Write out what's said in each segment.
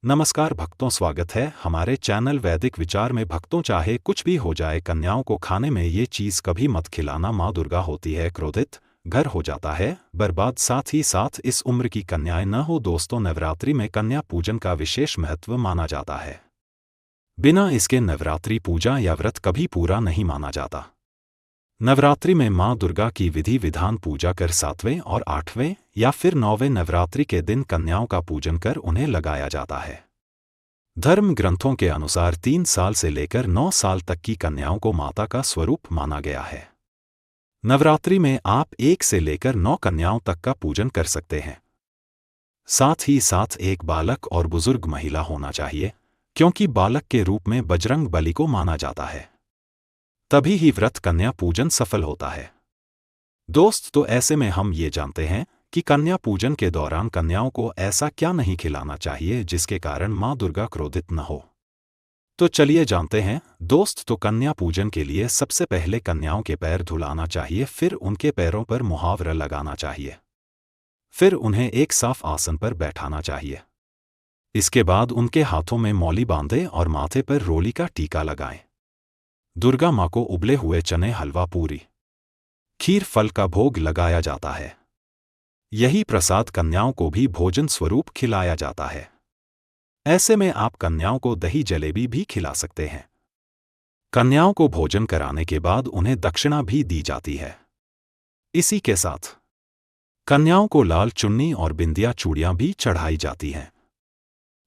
नमस्कार भक्तों, स्वागत है हमारे चैनल वैदिक विचार में। भक्तों, चाहे कुछ भी हो जाए, कन्याओं को खाने में ये चीज़ कभी मत खिलाना। माँ दुर्गा होती है क्रोधित, घर हो जाता है बर्बाद। साथ ही साथ इस उम्र की कन्याएं न हो। दोस्तों, नवरात्रि में कन्या पूजन का विशेष महत्व माना जाता है। बिना इसके नवरात्रि पूजा या व्रत कभी पूरा नहीं माना जाता। नवरात्रि में माँ दुर्गा की विधि विधान पूजा कर 7वें और 8वें या फिर 9वें नवरात्रि के दिन कन्याओं का पूजन कर उन्हें लगाया जाता है। धर्म ग्रंथों के अनुसार 3 साल से लेकर 9 साल तक की कन्याओं को माता का स्वरूप माना गया है। नवरात्रि में आप 1 से लेकर 9 कन्याओं तक का पूजन कर सकते हैं। साथ ही साथ एक बालक और बुजुर्ग महिला होना चाहिए, क्योंकि बालक के रूप में बजरंग बली को माना जाता है। तभी ही व्रत कन्या पूजन सफल होता है। दोस्त, तो ऐसे में हम ये जानते हैं कि कन्या पूजन के दौरान कन्याओं को ऐसा क्या नहीं खिलाना चाहिए जिसके कारण माँ दुर्गा क्रोधित न हो। तो चलिए जानते हैं दोस्त। तो कन्या पूजन के लिए सबसे पहले कन्याओं के पैर धुलाना चाहिए, फिर उनके पैरों पर मुहावरा लगाना चाहिए, फिर उन्हें एक साफ आसन पर बैठाना चाहिए। इसके बाद उनके हाथों में मौली बांधें और माथे पर रोली का टीका लगाएं। दुर्गा माँ को उबले हुए चने, हलवा, पूरी, खीर, फल का भोग लगाया जाता है। यही प्रसाद कन्याओं को भी भोजन स्वरूप खिलाया जाता है। ऐसे में आप कन्याओं को दही जलेबी भी खिला सकते हैं। कन्याओं को भोजन कराने के बाद उन्हें दक्षिणा भी दी जाती है। इसी के साथ कन्याओं को लाल चुन्नी और बिंदिया चूड़ियां भी चढ़ाई जाती हैं।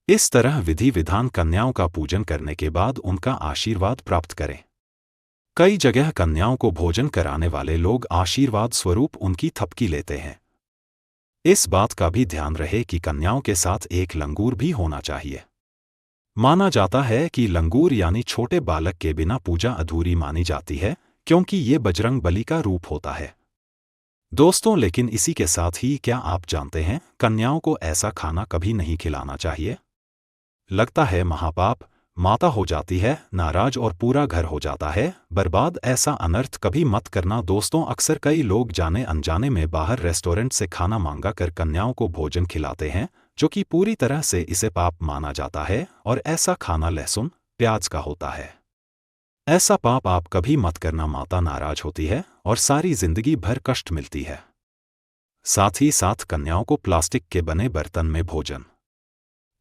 इस तरह विधि विधान कन्याओं का पूजन करने के बाद उनका आशीर्वाद प्राप्त करें। कई जगह कन्याओं को भोजन कराने वाले लोग आशीर्वाद स्वरूप उनकी थपकी लेते हैं। इस बात का भी ध्यान रहे कि कन्याओं के साथ एक लंगूर भी होना चाहिए। माना जाता है कि लंगूर यानी छोटे बालक के बिना पूजा अधूरी मानी जाती है, क्योंकि ये बजरंग बली का रूप होता है। दोस्तों, लेकिन इसी के साथ ही क्या आप जानते हैं कन्याओं को ऐसा खाना कभी नहीं खिलाना चाहिए? लगता है महापाप, माता हो जाती है नाराज और पूरा घर हो जाता है बर्बाद। ऐसा अनर्थ कभी मत करना। दोस्तों, अक्सर कई लोग जाने अनजाने में बाहर रेस्टोरेंट से खाना मांगा कर कन्याओं को भोजन खिलाते हैं, जो कि पूरी तरह से इसे पाप माना जाता है और ऐसा खाना लहसुन प्याज का होता है। ऐसा पाप आप कभी मत करना। माता नाराज होती है और सारी जिंदगी भर कष्ट मिलती है। साथ ही साथ कन्याओं को प्लास्टिक के बने बर्तन में भोजन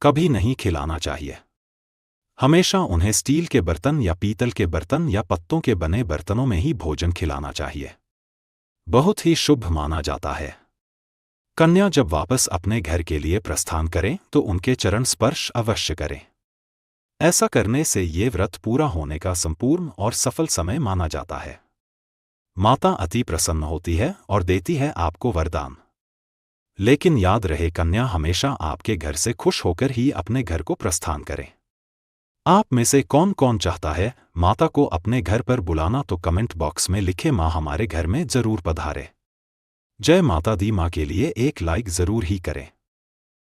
कभी नहीं खिलाना चाहिए। हमेशा उन्हें स्टील के बर्तन या पीतल के बर्तन या पत्तों के बने बर्तनों में ही भोजन खिलाना चाहिए। बहुत ही शुभ माना जाता है। कन्या जब वापस अपने घर के लिए प्रस्थान करें तो उनके चरण स्पर्श अवश्य करें। ऐसा करने से ये व्रत पूरा होने का संपूर्ण और सफल समय माना जाता है। माता अति प्रसन्न होती है और देती है आपको वरदान। लेकिन याद रहे, कन्या हमेशा आपके घर से खुश होकर ही अपने घर को प्रस्थान करें। आप में से कौन कौन चाहता है माता को अपने घर पर बुलाना? तो कमेंट बॉक्स में लिखे, माँ हमारे घर में जरूर पधारे। जय माता दी। माँ के लिए एक लाइक जरूर ही करें।